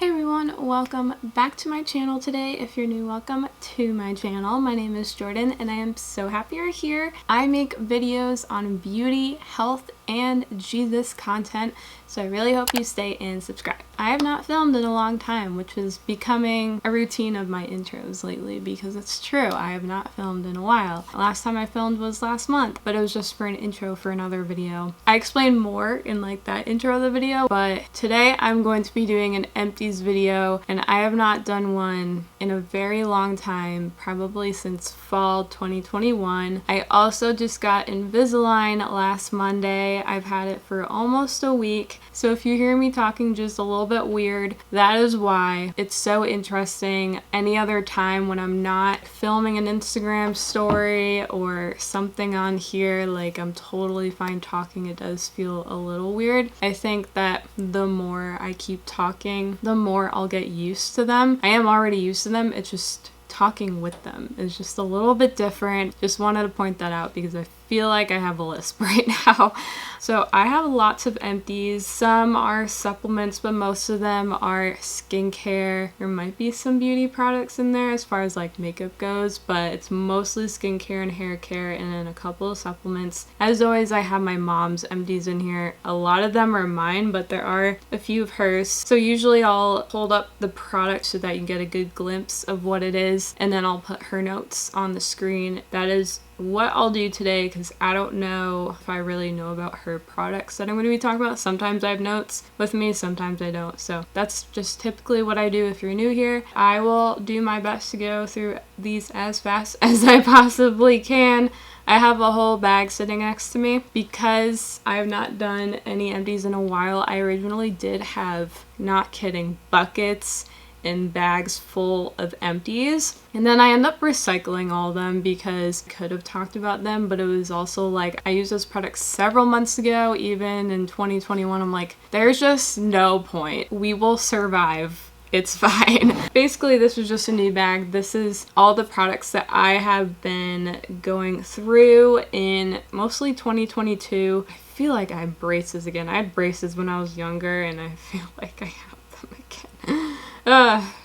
Hey everyone, welcome back to my channel today. If you're new, welcome to my channel. My name is Jordan and I am so happy you're here. I make videos on beauty, health, and Jesus content, so I really hope you stay and subscribe. I have not filmed in a long time, which is becoming a routine of my intros lately because it's true, I have not filmed in a while. Last time I filmed was last month, but it was just for an intro for another video. I explain more in like that intro of the video, but today I'm going to be doing an empties video, and I have not done one in a very long time, probably since fall 2021. I also just got Invisalign last Monday. I've had it for almost a week, so if you hear me talking just a little bit weird, that is why. It's so interesting. Any other time when I'm not filming an Instagram story or something on here, like I'm totally fine talking. It does feel a little weird. I think that the more I keep talking, the more I'll get used to them. I am already used to them, it's just talking with them is just a little bit different. Just wanted to point that out because I feel like I have a lisp right now. So I have lots of empties. Some are supplements, but most of them are skincare. There might be some beauty products in there as far as like makeup goes, but it's mostly skincare and hair care and then a couple of supplements. As always, I have my mom's empties in here. A lot of them are mine, but there are a few of hers. So usually I'll hold up the product so that you get a good glimpse of what it is, and then I'll put her notes on the screen. That is what I'll do today because I don't know if I really know about her products that I'm going to be talking about. Sometimes I have notes with me, sometimes I don't. So that's just typically what I do if you're new here. I will do my best to go through these as fast as I possibly can. I have a whole bag sitting next to me because I have not done any empties in a while. I originally did have, not kidding, buckets and bags full of empties, and then I end up recycling all of them because I could have talked about them, but it was also like I used those products several months ago. Even in 2021, I'm like, there's just no point. We will survive. It's fine. Basically, this was just a new bag. This is all the products that I have been going through in mostly 2022. I feel like I have braces again. I had braces when I was younger and I feel like I have them again.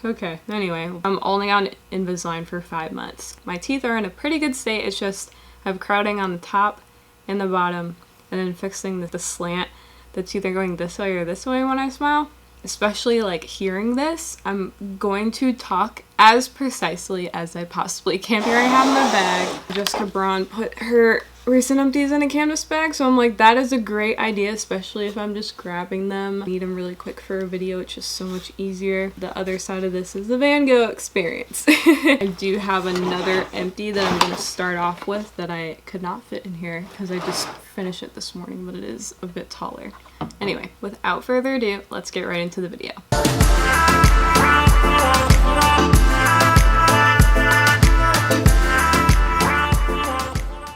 Okay. Anyway, I'm only on Invisalign for 5 months. My teeth are in a pretty good state. It's just I have crowding on the top and the bottom, and then fixing the slant. The teeth are going this way or this way when I smile. Especially like hearing this, I'm going to talk as precisely as I possibly can. Here I have my bag. Jessica Braun put her recent empties in a canvas bag, so I'm like, that is a great idea, especially if I'm just grabbing them. I need them really quick for a video. It's just so much easier. The other side of this is the Van Gogh experience. I do have another empty that I'm going to start off with that I could not fit in here because I just finished it this morning, but it is a bit taller. Anyway, without further ado, let's get right into the video.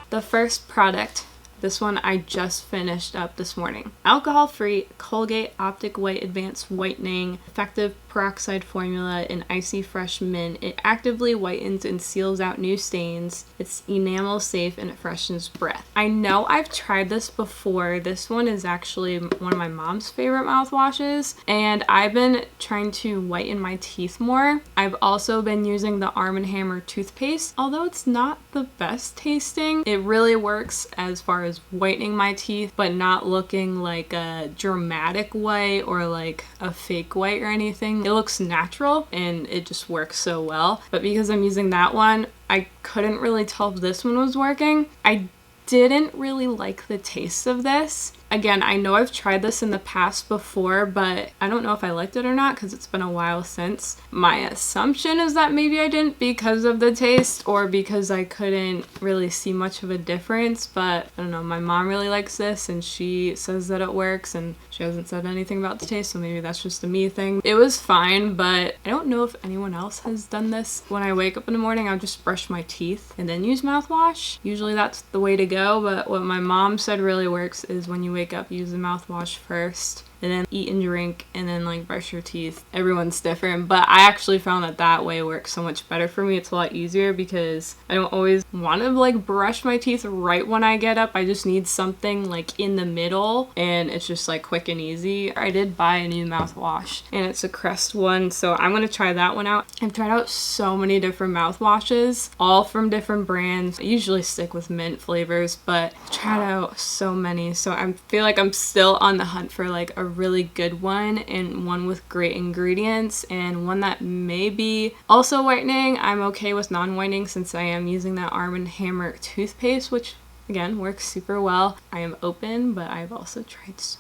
The first product, this one I just finished up this morning. Alcohol-free Colgate Optic White Advanced Whitening, effective peroxide formula in icy fresh mint. It actively whitens and seals out new stains. It's enamel safe and it freshens breath. I know I've tried this before. This one is actually one of my mom's favorite mouthwashes, and I've been trying to whiten my teeth more. I've also been using the Arm & Hammer toothpaste. Although it's not the best tasting, it really works as far as whitening my teeth, but not looking like a dramatic white or like a fake white or anything. It looks natural and it just works so well. But because I'm using that one, I couldn't really tell if this one was working. I didn't really like the taste of this. Again, I know I've tried this in the past before, but I don't know if I liked it or not because it's been a while since. My assumption is that maybe I didn't because of the taste or because I couldn't really see much of a difference, but I don't know. My mom really likes this and she says that it works, and she hasn't said anything about the taste, so maybe that's just a me thing. It was fine, but I don't know if anyone else has done this. When I wake up in the morning, I'll just brush my teeth and then use mouthwash. Usually that's the way to go, but what my mom said really works is when you wake up, use the mouthwash first and then eat and drink, and then like brush your teeth. Everyone's different, but I actually found that that way works so much better for me. It's a lot easier because I don't always want to like brush my teeth right when I get up. I just need something like in the middle, and it's just like quick and easy. I did buy a new mouthwash, and it's a Crest one, so I'm gonna try that one out. I've tried out so many different mouthwashes, all from different brands. I usually stick with mint flavors, but I've tried out so many, so I feel like I'm still on the hunt for like a really good one, and one with great ingredients, and one that may be also whitening. I'm okay with non-whitening since I am using that Arm & Hammer toothpaste, which again works super well. I am open, but I've also tried so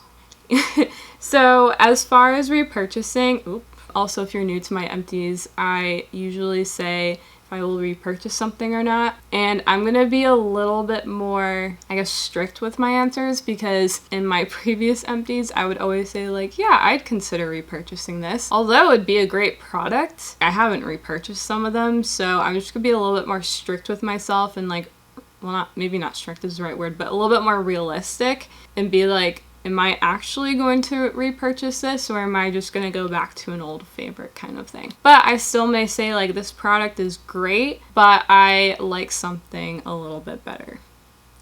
many. So as far as repurchasing, also if you're new to my empties, I usually say if I will repurchase something or not, and I'm gonna be a little bit more, I guess, strict with my answers, because in my previous empties I would always say like, yeah, I'd consider repurchasing this, although it'd be a great product. I haven't repurchased some of them, so I'm just gonna be a little bit more strict with myself, and like, well, maybe not strict is the right word, but a little bit more realistic, and be like, am I actually going to repurchase this, or am I just going to go back to an old favorite kind of thing? But I still may say like, this product is great, but I like something a little bit better,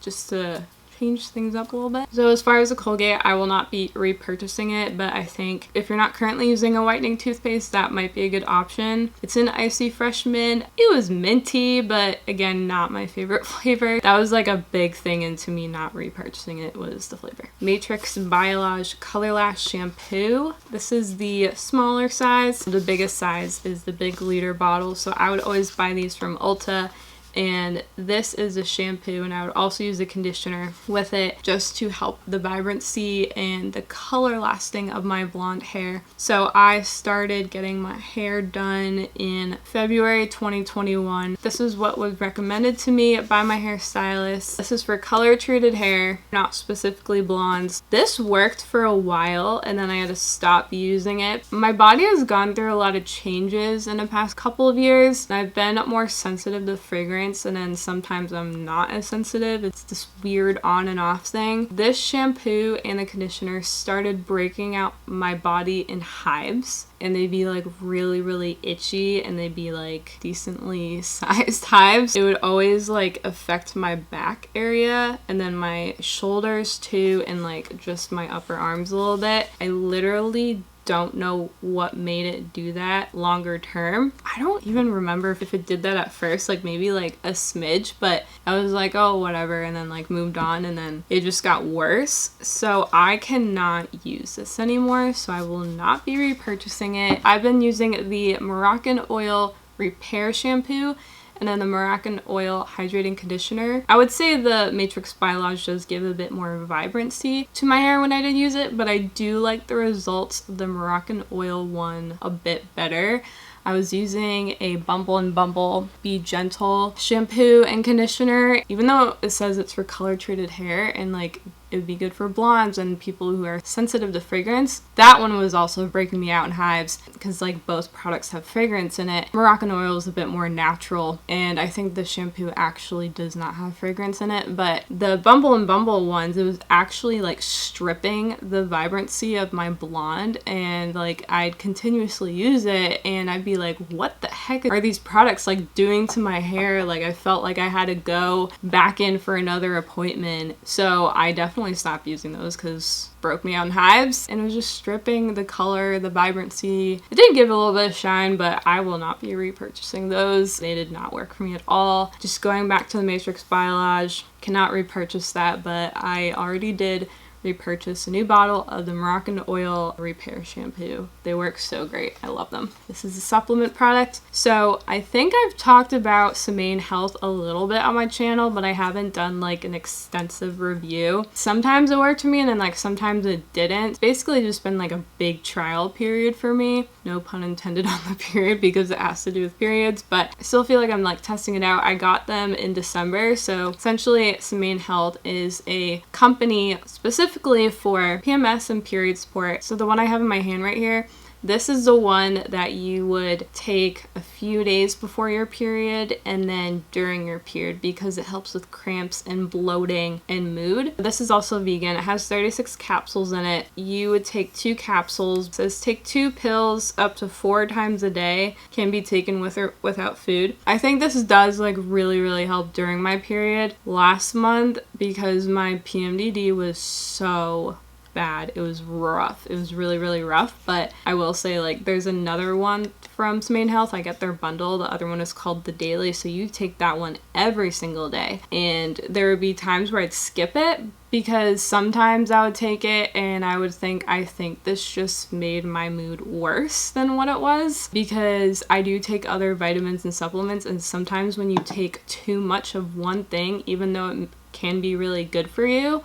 just to change things up a little bit. So as far as the Colgate, I will not be repurchasing it, but I think if you're not currently using a whitening toothpaste, that might be a good option. It's an Icy Fresh Mint. It was minty, but again, not my favorite flavor. That was like a big thing into me not repurchasing it, was the flavor. Matrix Biolage Color Lash Shampoo. This is the smaller size. The biggest size is the big liter bottle, so I would always buy these from Ulta. And this is a shampoo, and I would also use a conditioner with it just to help the vibrancy and the color lasting of my blonde hair. So I started getting my hair done in February 2021. This is what was recommended to me by my hairstylist. This is for color treated hair, not specifically blondes. This worked for a while, and then I had to stop using it. My body has gone through a lot of changes in the past couple of years. I've been more sensitive to fragrance, and then sometimes I'm not as sensitive. It's this weird on and off thing. This shampoo and the conditioner started breaking out my body in hives, and they'd be like really, really itchy, and they'd be like decently sized hives. It would always like affect my back area, and then my shoulders too, and like just my upper arms a little bit. I literally don't know what made it do that longer term. I don't even remember if it did that at first, like maybe like a smidge, but I was like, oh, whatever, and then like moved on, and then it just got worse. So I cannot use this anymore, so I will not be repurchasing it. I've been using the Moroccan Oil Repair Shampoo, and then the Moroccan Oil Hydrating Conditioner. I would say the Matrix Biolage does give a bit more vibrancy to my hair when I did use it, but I do like the results of the Moroccan Oil one a bit better. I was using a Bumble & Bumble Be Gentle shampoo and conditioner, even though it says it's for color treated hair and like it would be good for blondes and people who are sensitive to fragrance. That one was also breaking me out in hives because like both products have fragrance in it. Moroccan Oil is a bit more natural, and I think the shampoo actually does not have fragrance in it, but the Bumble & Bumble ones, it was actually like stripping the vibrancy of my blonde, and like I'd continuously use it and I'd be like, what the heck are these products like doing to my hair? Like I felt like I had to go back in for another appointment. So I definitely stopped using those because it broke me out in hives, and it was just stripping the color, the vibrancy. It did give a little bit of shine, but I will not be repurchasing those. They did not work for me at all. Just going back to the Matrix Biolage, cannot repurchase that, but I already did repurchase a new bottle of the Moroccan Oil Repair Shampoo. They work so great. I love them. This is a supplement product. So I think I've talked about Semaine Health a little bit on my channel, but I haven't done like an extensive review. Sometimes it worked for me, and then like sometimes it didn't. It's basically just been like a big trial period for me. No pun intended on the period because it has to do with periods, but I still feel like I'm like testing it out. I got them in December. So essentially Semaine Health is a company specifically for PMS and period support. So the one I have in my hand right here, This is the one that you would take a few days before your period and then during your period because it helps with cramps and bloating and mood. This is also vegan. It has 36 capsules in it. You would take 2 capsules. It says take 2 pills up to 4 times a day. Can be taken with or without food. I think this does like really help during my period last month because my PMDD was so bad. It was rough. It was really rough, but I will say like there's another one from Main Health. I get their bundle. The other one is called the Daily, so you take that one every single day. And there would be times where I'd skip it because sometimes I would take it and I would think, I think this just made my mood worse than what it was, because I do take other vitamins and supplements, and sometimes when you take too much of one thing, even though it can be really good for you,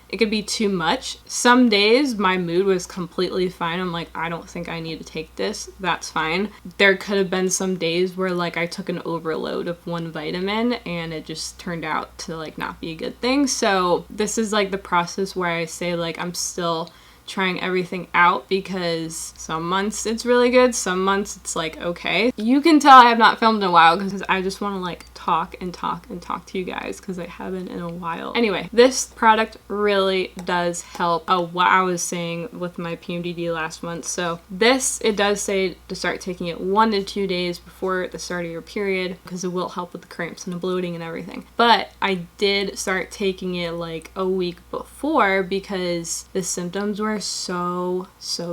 it could be too much. Some days my mood was completely fine. I'm like, I don't think I need to take this. That's fine. There could have been some days where like I took an overload of one vitamin and it just turned out to like not be a good thing. So this is like the process where I say like I'm still trying everything out, because some months it's really good, some months it's like okay. You can tell I have not filmed in a while because I just want to like talk to you guys because I haven't in a while. Anyway, this product really does help what I was saying with my PMDD last month. So this, it does say to start taking it 1 to 2 days before the start of your period because it will help with the cramps and the bloating and everything. But I did start taking it like a week before because the symptoms were so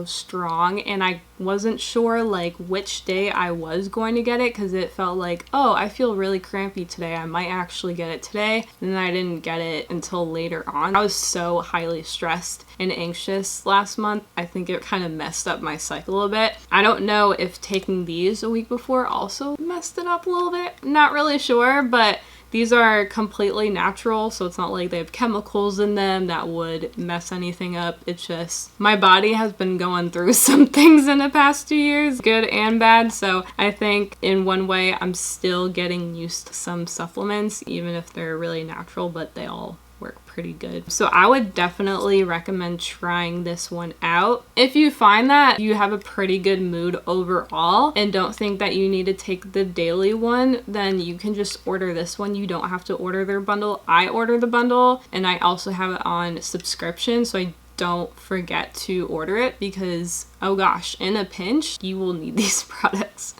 strong and I wasn't sure like which day I was going to get it because it felt like, oh, I feel really crampy today, I might actually get it today. And then I didn't get it until later on. I was so highly stressed and anxious last month. I think it kind of messed up my cycle a bit. I don't know if taking these a week before also messed it up a little bit. Not really sure, but these are completely natural, so it's not like they have chemicals in them that would mess anything up. It's just my body has been going through some things in the past 2 years, good and bad, so I think in one way I'm still getting used to some supplements, even if they're really natural, but they all work pretty good. So I would definitely recommend trying this one out. If you find that you have a pretty good mood overall and don't think that you need to take the daily one, then you can just order this one. You don't have to order their bundle. I order the bundle and I also have it on subscription, so I don't forget to order it because, oh gosh, in a pinch, you will need these products.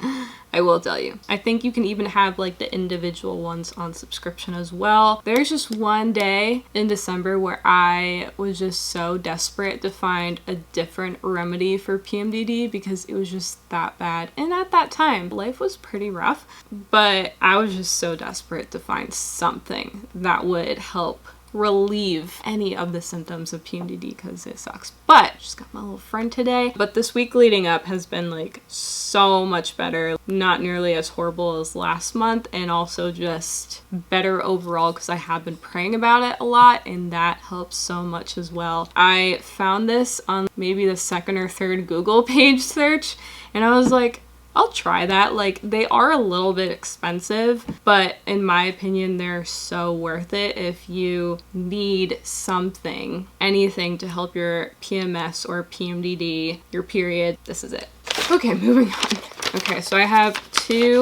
I will tell you. I think you can even have like the individual ones on subscription as well. There's just one day in December where I was just so desperate to find a different remedy for PMDD because it was just that bad. And at that time, life was pretty rough, but I was just so desperate to find something that would help relieve any of the symptoms of PMDD because it sucks. But just got my little friend today. But this week leading up has been like so much better. Not nearly as horrible as last month, and also just better overall because I have been praying about it a lot and that helps so much as well. I found this on maybe the 2nd or 3rd Google page search and I was like, I'll try that. Like, they are a little bit expensive, but in my opinion, they're so worth it if you need something, anything to help your PMS or PMDD, your period. This is it. Okay, moving on. Okay, so I have 2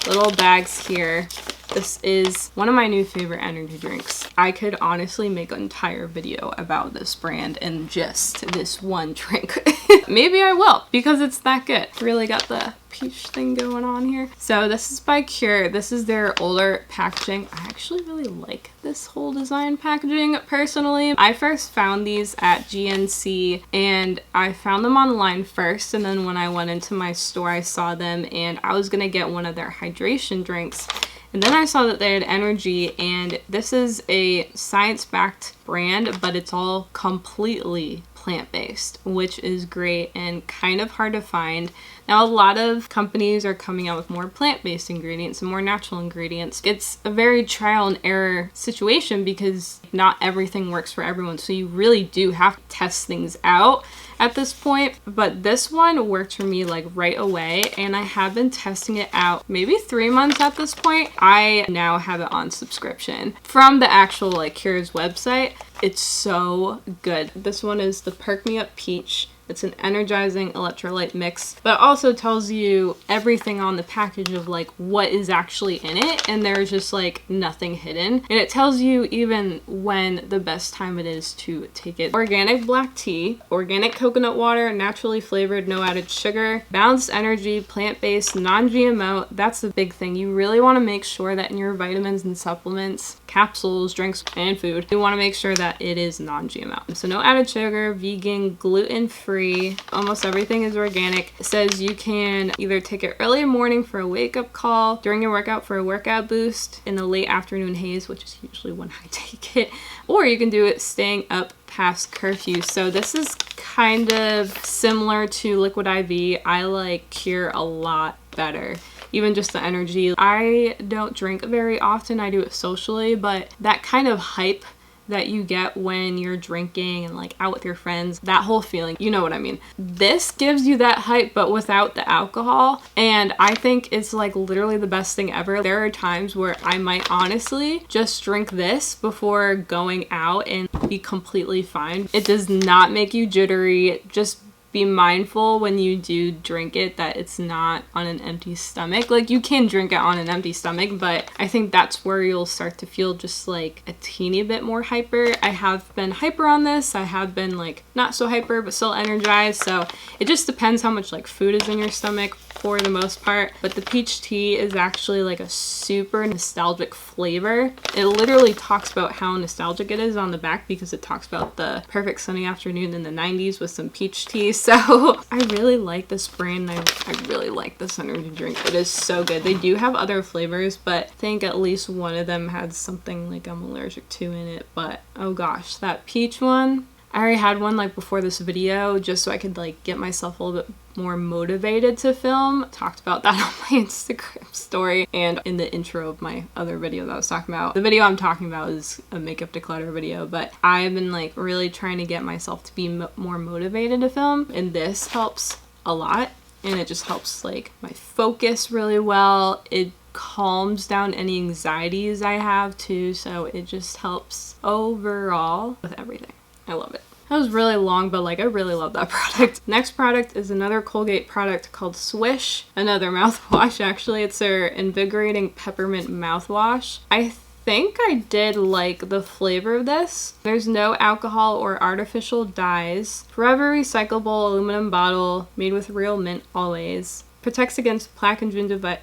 little bags here. This is one of my new favorite energy drinks. I could honestly make an entire video about this brand and just this one drink. Maybe I will, because it's that good. Really got the peach thing going on here. So this is by Cure. This is their older packaging. I actually really like this whole design packaging personally. I first found these at GNC and I found them online first, and then when I went into my store I saw them and I was gonna get one of their hydration drinks. And then I saw that they had energy, and this is a science-backed brand, but it's all completely plant-based, which is great and kind of hard to find. Now, a lot of companies are coming out with more plant-based ingredients and more natural ingredients. It's a very trial and error situation because not everything works for everyone, so you really do have to test things out at this point. But this one worked for me like right away, and I have been testing it out maybe 3 months at this point. I now have it on subscription from the actual like Cure's website. It's so good. This one is the Perk Me Up Peach. It's an energizing electrolyte mix, but it also tells you everything on the package of like what is actually in it, and there's just like nothing hidden. And it tells you even when the best time it is to take it. Organic black tea, organic coconut water, naturally flavored, no added sugar, balanced energy, plant-based, non-GMO. That's the big thing. You really want to make sure that in your vitamins and supplements, capsules, drinks, and food, you want to make sure that it is non-GMO. So no added sugar, vegan, gluten-free, almost everything is organic. It says you can either take it early in the morning for a wake-up call, during your workout for a workout boost, in the late afternoon haze, which is usually when I take it, or you can do it staying up past curfew. So this is kind of similar to Liquid IV. I like Cure a lot better. Even just the energy. I don't drink very often. I do it socially, but that kind of hype that you get when you're drinking and like out with your friends, that whole feeling, you know what I mean. This gives you that hype but without the alcohol, and I think it's like literally the best thing ever. There are times where I might honestly just drink this before going out and be completely fine. It does not make you jittery. Just be mindful when you do drink it that it's not on an empty stomach. Like, you can drink it on an empty stomach, but I think that's where you'll start to feel just like a teeny bit more hyper. I have been hyper on this. I have been like not so hyper but still energized. So it just depends how much like food is in your stomach for the most part. But the peach tea is actually like a super nostalgic flavor. It literally talks about how nostalgic it is on the back because it talks about the perfect sunny afternoon in the 90s with some peach tea. So I really like this brand. I really like this energy drink. It is so good. They do have other flavors, but I think at least one of them had something like I'm allergic to in it. But oh gosh, that peach one, I already had one like before this video just so I could like get myself a little bit more motivated to film. Talked about that on my Instagram story and in the intro of my other video that I was talking about. The video I'm talking about is a makeup declutter video, but I've been like really trying to get myself to be more motivated to film, and this helps a lot. And it just helps like my focus really well. It calms down any anxieties I have too, so it just helps overall with everything. I love it. That was really long, but like I really love that product. Next product is another Colgate product called Swish. Another mouthwash actually. It's their invigorating peppermint mouthwash. I think I did like the flavor of this. There's no alcohol or artificial dyes. Forever recyclable aluminum bottle made with real mint always. Protects against plaque and gingivitis.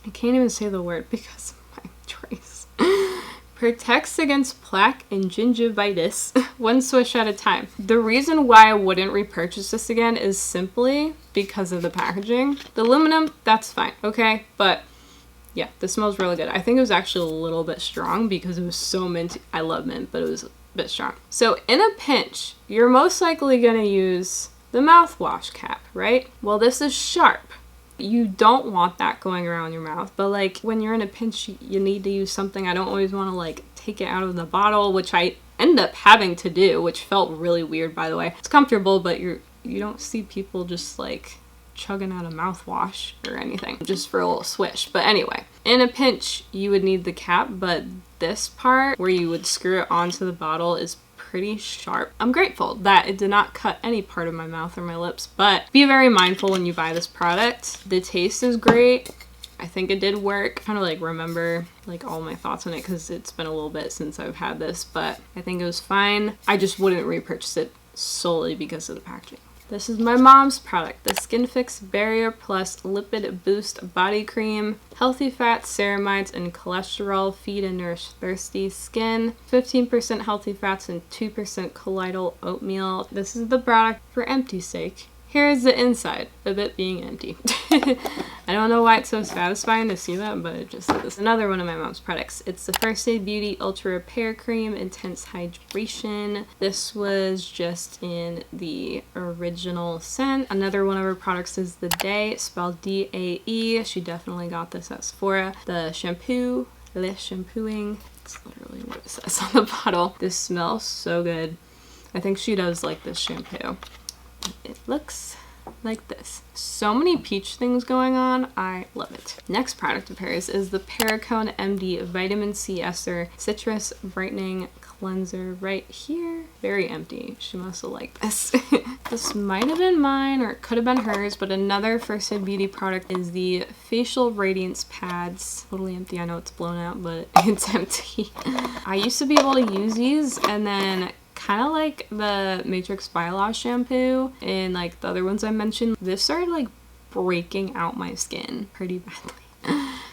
I can't even say the word because of my trace. Protects against plaque and gingivitis, one swish at a time. The reason why I wouldn't repurchase this again is simply because of the packaging. The aluminum, that's fine, okay? But yeah, this smells really good. I think it was actually a little bit strong because it was so minty. I love mint, but it was a bit strong. So in a pinch, you're most likely gonna use the mouthwash cap, right? Well, this is sharp. You don't want that going around your mouth, but like when you're in a pinch, you need to use something. I don't always want to like take it out of the bottle, which I end up having to do, which felt really weird, by the way. It's comfortable, but you don't see people just like chugging out a mouthwash or anything just for a little swish. But anyway, in a pinch, you would need the cap, but this part where you would screw it onto the bottle is pretty sharp. I'm grateful that it did not cut any part of my mouth or my lips, but be very mindful when you buy this product. The taste is great. I think it did work. Kind of like remember like all my thoughts on it because it's been a little bit since I've had this, but I think it was fine. I just wouldn't repurchase it solely because of the packaging. This is my mom's product, the Skin Fix Barrier Plus Lipid Boost Body Cream. Healthy fats, ceramides, and cholesterol feed and nourish thirsty skin. 15% healthy fats and 2% colloidal oatmeal. This is the product for empty's sake. Here is the inside of it being empty. I don't know why it's so satisfying to see that, but it just is. Another one of my mom's products. It's the First Aid Beauty Ultra Repair Cream Intense Hydration. This was just in the original scent. Another one of her products is the Day, spelled D-A-E. She definitely got this at Sephora. The shampoo, Le Shampooing. It's literally what it says on the bottle. This smells so good. I think she does like this shampoo. It looks like this. So many peach things going on. I love it. Next product of hers is the Perricone MD Vitamin C Esser Citrus Brightening cleanser right here. Very empty. She must have liked this. This might have been mine or it could have been hers, but another First Aid Beauty product is the Facial Radiance Pads. Totally empty. I know it's blown out, but it's empty. I used to be able to use these, and then kind of like the Matrix Biolage shampoo and like the other ones I mentioned, this started like breaking out my skin pretty badly.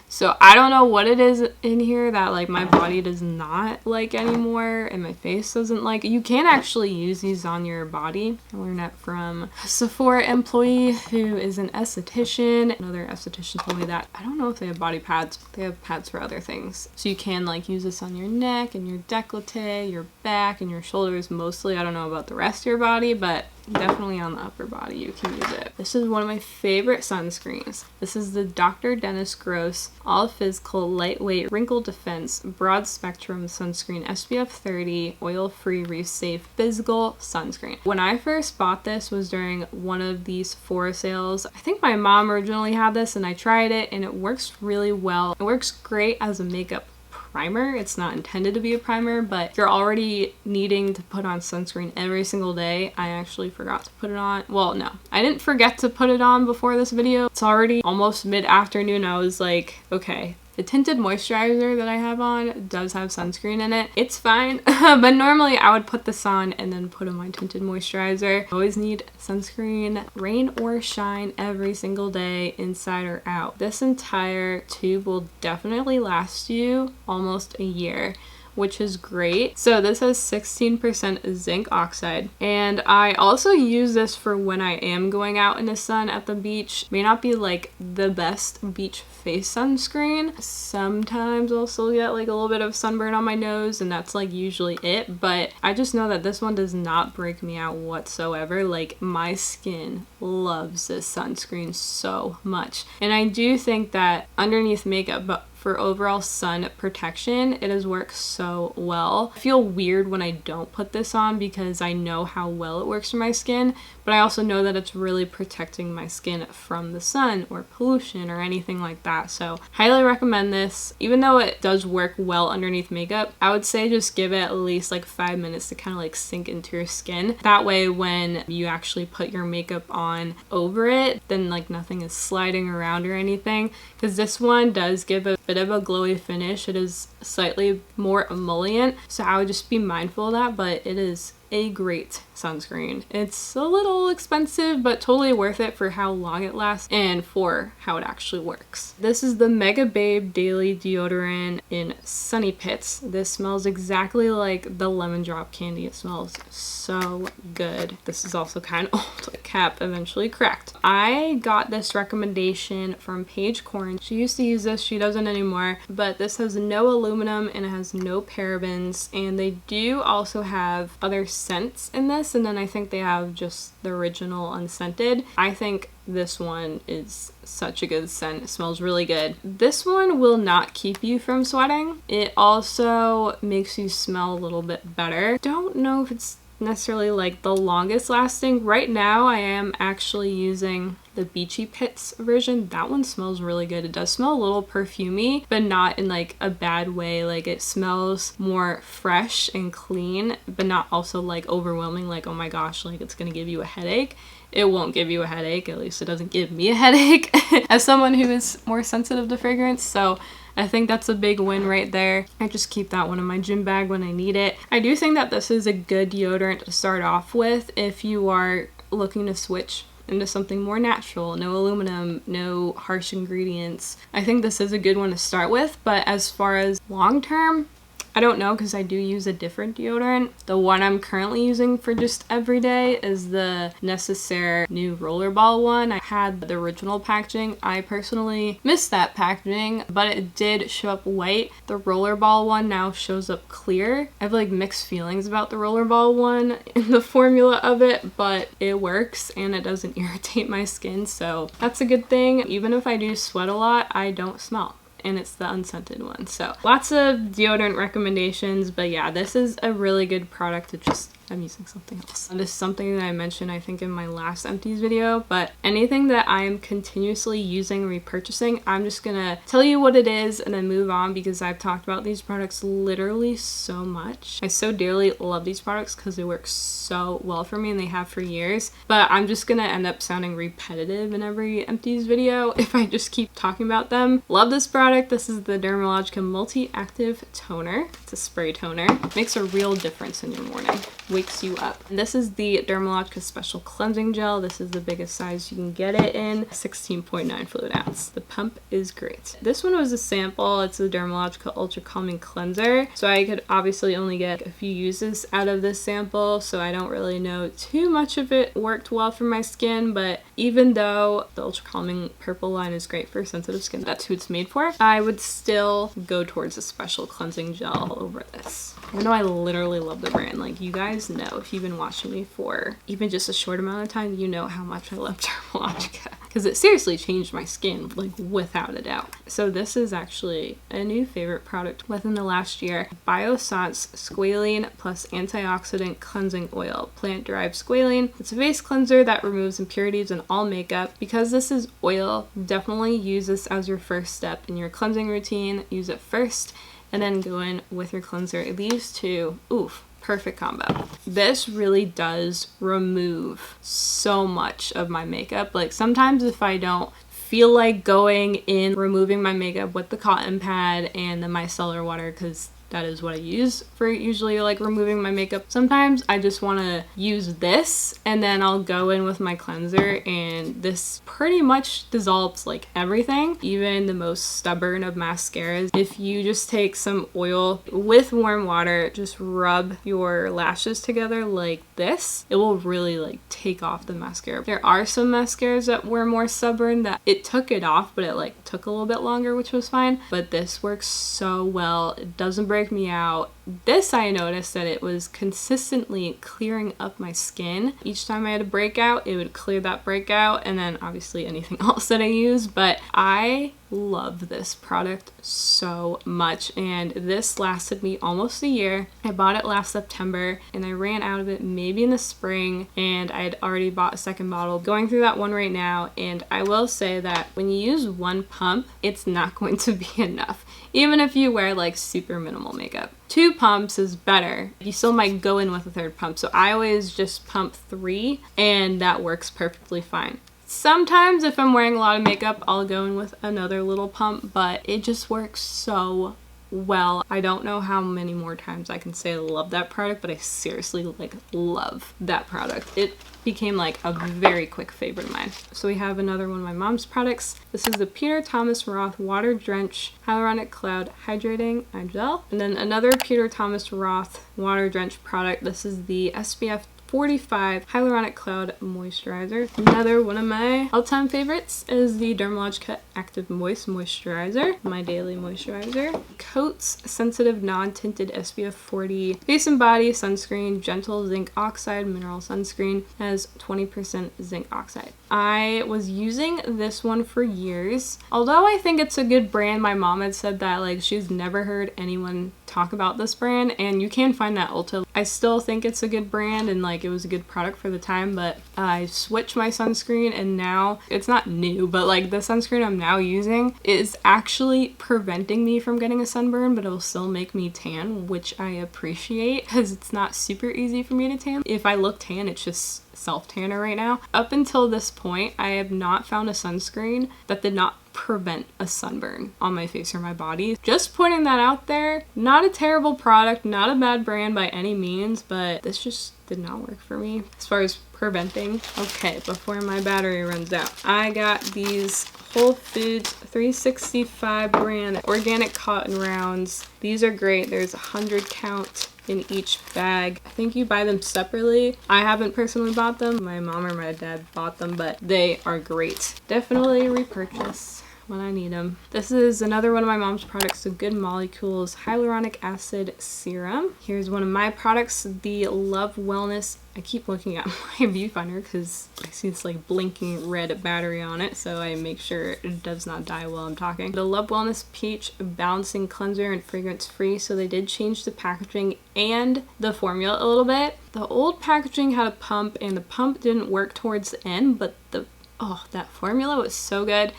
So I don't know what it is in here that like my body does not like anymore and my face doesn't like. You can actually use these on your body. I learned that from a Sephora employee who is an esthetician. Another esthetician told me that. I don't know if they have body pads, but they have pads for other things. So you can like use this on your neck and your décolleté, your back and your shoulders mostly. I don't know about the rest of your body, but definitely on the upper body you can use it. This is one of my favorite sunscreens. This is the Dr. Dennis Gross All Physical Lightweight Wrinkle Defense Broad Spectrum Sunscreen SPF 30 Oil-Free Reef Safe Physical Sunscreen. When I first bought this was during one of these Sephora sales. I think my mom originally had this and I tried it and it works really well. It works great as a makeup primer. It's not intended to be a primer, but if you're already needing to put on sunscreen every single day, I actually forgot to put it on. Well, no, I didn't forget to put it on before this video. It's already almost mid-afternoon. I was like, okay, the tinted moisturizer that I have on does have sunscreen in it. It's fine, but normally I would put this on and then put on my tinted moisturizer. I always need sunscreen, rain or shine, every single day, inside or out. This entire tube will definitely last you almost a year, which is great. So this has 16% zinc oxide, and I also use this for when I am going out in the sun at the beach. May not be like the best beach face sunscreen. Sometimes I'll still get like a little bit of sunburn on my nose, and that's like usually it, but I just know that this one does not break me out whatsoever. Like my skin loves this sunscreen so much, and I do think that underneath makeup, but for overall sun protection, it has worked so well. I feel weird when I don't put this on because I know how well it works for my skin, but I also know that it's really protecting my skin from the sun or pollution or anything like that. So highly recommend this. Even though it does work well underneath makeup, I would say just give it at least like 5 minutes to kind of like sink into your skin. That way when you actually put your makeup on over it, then like nothing is sliding around or anything, because this one does give a bit of a glowy finish. It is slightly more emollient, so I would just be mindful of that, but it is a great sunscreen. It's a little expensive, but totally worth it for how long it lasts and for how it actually works. This is the Mega Babe Daily Deodorant in Sunny Pits. This smells exactly like the lemon drop candy. It smells so good. This is also kind of old. The cap eventually cracked. I got this recommendation from Paige Corn. She used to use this, she doesn't anymore, but this has no aluminum and it has no parabens, and they do also have other scents in this, and then I think they have just the original unscented. I think this one is such a good scent. It smells really good. This one will not keep you from sweating. It also makes you smell a little bit better. Don't know if it's necessarily like the longest lasting. Right now I am actually using the Beachy Pits version. That one smells really good. It does smell a little perfumey, but not in like a bad way. Like it smells more fresh and clean, but not also like overwhelming, like oh my gosh, like it's gonna give you a headache. It won't give you a headache, at least it doesn't give me a headache as someone who is more sensitive to fragrance. So I think that's a big win right there. I just keep that one in my gym bag when I need it. I do think that this is a good deodorant to start off with if you are looking to switch into something more natural, no aluminum, no harsh ingredients. I think this is a good one to start with, but as far as long term, I don't know, because I do use a different deodorant. The one I'm currently using for just every day is the Necessaire new rollerball one. I had the original packaging. I personally missed that packaging, but it did show up white. The rollerball one now shows up clear. I have like mixed feelings about the rollerball one and the formula of it, but it works and it doesn't irritate my skin, so that's a good thing. Even if I do sweat a lot, I don't smell. And it's the unscented one. So lots of deodorant recommendations, but yeah, this is a really good product to just I'm using something else. This is something that I mentioned I think in my last empties video, but anything that I am continuously using, repurchasing, I'm just gonna tell you what it is and then move on, because I've talked about these products literally so much. I so dearly love these products because they work so well for me and they have for years, but I'm just gonna end up sounding repetitive in every empties video if I just keep talking about them. Love this product. This is the Dermalogica Multi-Active Toner. It's a spray toner. Makes a real difference in your morning. Wakes you up. And this is the Dermalogica Special Cleansing Gel. This is the biggest size you can get it in, 16.9 fluid ounce. The pump is great. This one was a sample. It's the Dermalogica Ultra Calming Cleanser. So I could obviously only get a few uses out of this sample, so I don't really know too much of it worked well for my skin, but even though the Ultra Calming purple line is great for sensitive skin, that's who it's made for, I would still go towards a special cleansing gel over this. Even though I literally love the brand, like you guys know, if you've been watching me for even just a short amount of time, you know how much I love Dermalogica, because it seriously changed my skin, like without a doubt. So this is actually a new favorite product within the last year. Bioscience Squalene plus Antioxidant Cleansing Oil, plant-derived squalene. It's a face cleanser that removes impurities in all makeup. Because this is oil, definitely use this as your first step in your cleansing routine. Use it first and then go in with your cleanser. These two, oof, perfect combo. This really does remove so much of my makeup. Like sometimes if I don't feel like going in removing my makeup with the cotton pad and the micellar water, because that is what I use for usually like removing my makeup. Sometimes I just want to use this and then I'll go in with my cleanser, and this pretty much dissolves like everything, even the most stubborn of mascaras. If you just take some oil with warm water, just rub your lashes together like this, it will really like take off the mascara. There are some mascaras that were more stubborn that it took it off, but it like took a little bit longer, which was fine. But this works so well. It doesn't break me out. This, I noticed that it was consistently clearing up my skin. Each time I had a breakout, it would clear that breakout, and then obviously anything else that I use. But I love this product so much, and this lasted me almost a year. I bought it last September and I ran out of it maybe in the spring, and I had already bought a second bottle. Going through that one right now, and I will say that when you use one pump, it's not going to be enough. Even if you wear like super minimal makeup. 2 pumps is better. You still might go in with a 3rd pump. So I always just pump 3 and that works perfectly fine. Sometimes if I'm wearing a lot of makeup, I'll go in with another little pump, but it just works so well. I don't know how many more times I can say I love that product, but I seriously like love that product. It became like a very quick favorite of mine. So we have another one of my mom's products. This is the Peter Thomas Roth Water Drench Hyaluronic Cloud Hydrating Eye Gel. And then another Peter Thomas Roth Water Drench product. This is the SPF 45 Hyaluronic Cloud Moisturizer. Another one of my all-time favorites is the Dermalogica Active Moist Moisturizer, my daily moisturizer. Coats Sensitive Non-Tinted SPF 40 Face and Body Sunscreen, Gentle Zinc Oxide Mineral Sunscreen, has 20% zinc oxide. I was using this one for years. Although I think it's a good brand, my mom had said that like she's never heard anyone talk about this brand, and you can find that Ulta. I still think it's a good brand and like it was a good product for the time, but I switched my sunscreen and now it's not new, but like the sunscreen I'm now using is actually preventing me from getting a sunburn, but it will still make me tan, which I appreciate because it's not super easy for me to tan. If I look tan, it's just self-tanner right now. Up until this point, I have not found a sunscreen that did not prevent a sunburn on my face or my body. Just putting that out there. Not a terrible product, not a bad brand by any means, but this just did not work for me as far as preventing. Okay, before my battery runs out, I got these Whole Foods 365 brand organic cotton rounds. These are great. There's 100 count in each bag. I think you buy them separately. I haven't personally bought them. My mom or my dad bought them, but they are great. Definitely repurchase. when I need them. This is another one of my mom's products, the Good Molecules Hyaluronic Acid Serum. Here's one of my products, the Love Wellness. I keep looking at my viewfinder because I see this like blinking red battery on it, so I make sure it does not die while I'm talking. The Love Wellness Peach Balancing Cleanser and Fragrance Free, so they did change the packaging and the formula a little bit. The old packaging had a pump and the pump didn't work towards the end, but that formula was so good.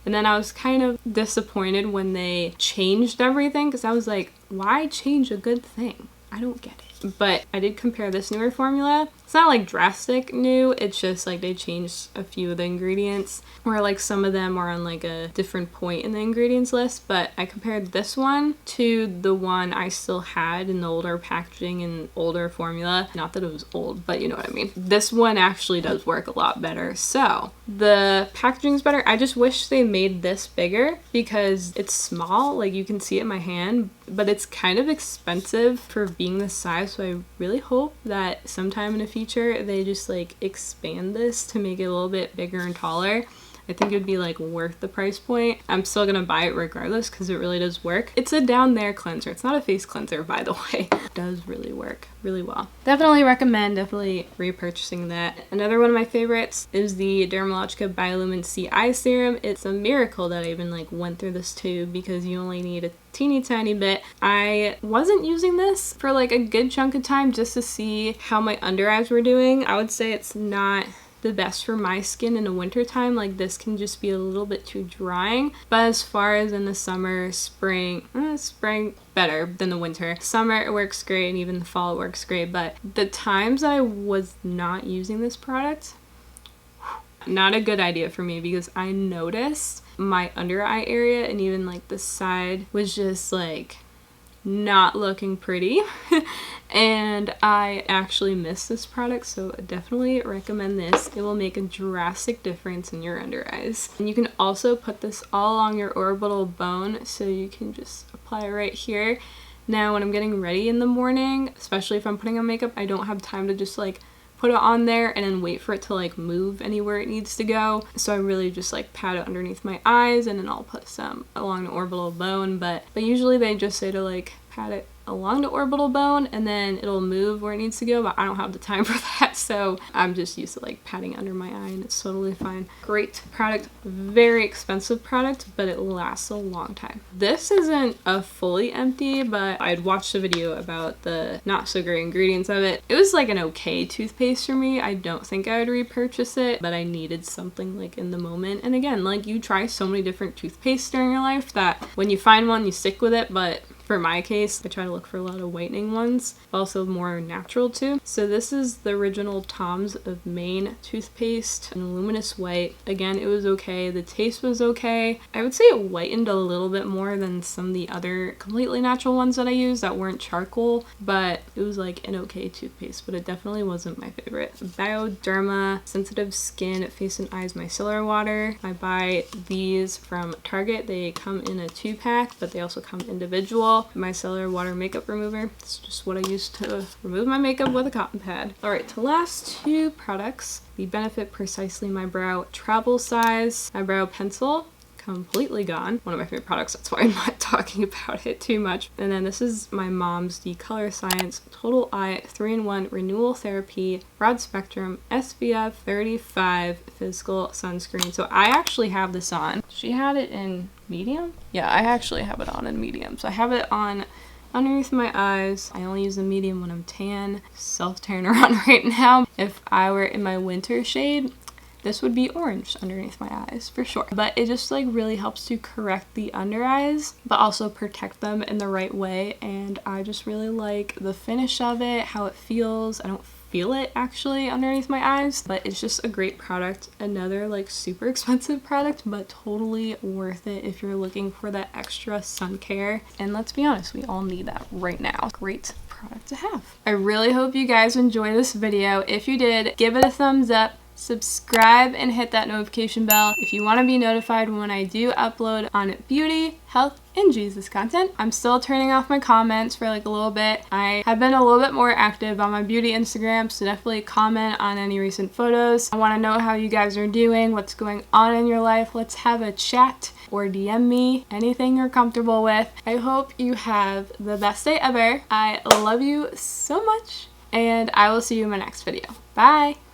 And then I was kind of disappointed when they changed everything because I was like, why change a good thing? I don't get it. But I did compare this newer formula. It's not like drastic new, it's just like they changed a few of the ingredients, or like some of them are on like a different point in the ingredients list. But I compared this one to the one I still had in the older packaging and older formula. Not that it was old, but you know what I mean. This one actually does work a lot better. So the packaging's better. I just wish they made this bigger because it's small, like you can see it in my hand, but it's kind of expensive for being this size. So I really hope that sometime in the future they just like expand this to make it a little bit bigger and taller. I think it would be like worth the price point. I'm still gonna buy it regardless because it really does work. It's a down there cleanser. It's not a face cleanser, by the way. It does really work really well. Definitely recommend repurchasing that. Another one of my favorites is the Dermalogica Bioluminesci Eye Serum. It's a miracle that I even like went through this tube because you only need a teeny tiny bit. I wasn't using this for like a good chunk of time just to see how my under eyes were doing. I would say it's not the best for my skin in the winter time. Like this can just be a little bit too drying, but as far as in the summer, spring better than the winter. Summer it works great, and even the fall it works great. But the times I was not using this product, not a good idea for me because I noticed my under eye area and even like the side was just like not looking pretty. And I actually missed this product, so definitely recommend this. It will make a drastic difference in your under eyes. And you can also put this all along your orbital bone, so you can just apply it right here. Now when I'm getting ready in the morning, especially if I'm putting on makeup, I don't have time to just like put it on there and then wait for it to like move anywhere it needs to go. So I really just like pat it underneath my eyes, and then I'll put some along the orbital bone. But usually they just say to like pat it along the orbital bone and then it'll move where it needs to go, but I don't have the time for that, so I'm just used to like patting under my eye and it's totally fine. Great product, very expensive product, but it lasts a long time. This isn't a fully empty, but I'd watched a video about the not so great ingredients of it. It was like an okay toothpaste for me. I don't think I would repurchase it, but I needed something like in the moment. And again, like you try so many different toothpastes during your life that when you find one, you stick with it. But for my case, I try to look for a lot of whitening ones, also more natural too. So this is the original Tom's of Maine toothpaste in luminous white. Again, it was okay. The taste was okay. I would say it whitened a little bit more than some of the other completely natural ones that I used that weren't charcoal, but it was like an okay toothpaste, but it definitely wasn't my favorite. Bioderma Sensitive Skin Face and Eyes Micellar Water. I buy these from Target. They come in a 2-pack, but they also come individual. Micellar water makeup remover. It's just what I use to remove my makeup with a cotton pad. Alright, the last two products. The Benefit Precisely My Brow Travel Size Eyebrow Pencil. Completely gone. One of my favorite products, that's why I'm not talking about it too much. And then this is my mom's The Color Science Total Eye 3-in-1 Renewal Therapy Broad Spectrum SPF 35 Physical Sunscreen. So I actually have this on. She had it in medium? Yeah, I actually have it on in medium. So I have it on underneath my eyes. I only use the medium when I'm tan. Self-tanner on right now. If I were in my winter shade, this would be orange underneath my eyes for sure. But it just like really helps to correct the under eyes, but also protect them in the right way. And I just really like the finish of it, how it feels. I don't feel it actually underneath my eyes, but it's just a great product. Another like super expensive product, but totally worth it if you're looking for that extra sun care. And let's be honest, we all need that right now. Great product to have. I really hope you guys enjoy this video. If you did, give it a thumbs up. subscribe and hit that notification bell if you want to be notified when I do upload on beauty, health, and Jesus content. I'm still turning off my comments for like a little bit. I have been a little bit more active on my beauty Instagram, so definitely comment on any recent photos. I want to know how you guys are doing, what's going on in your life. Let's have a chat or DM me, anything you're comfortable with. I hope you have the best day ever. I love you so much, and I will see you in my next video. Bye!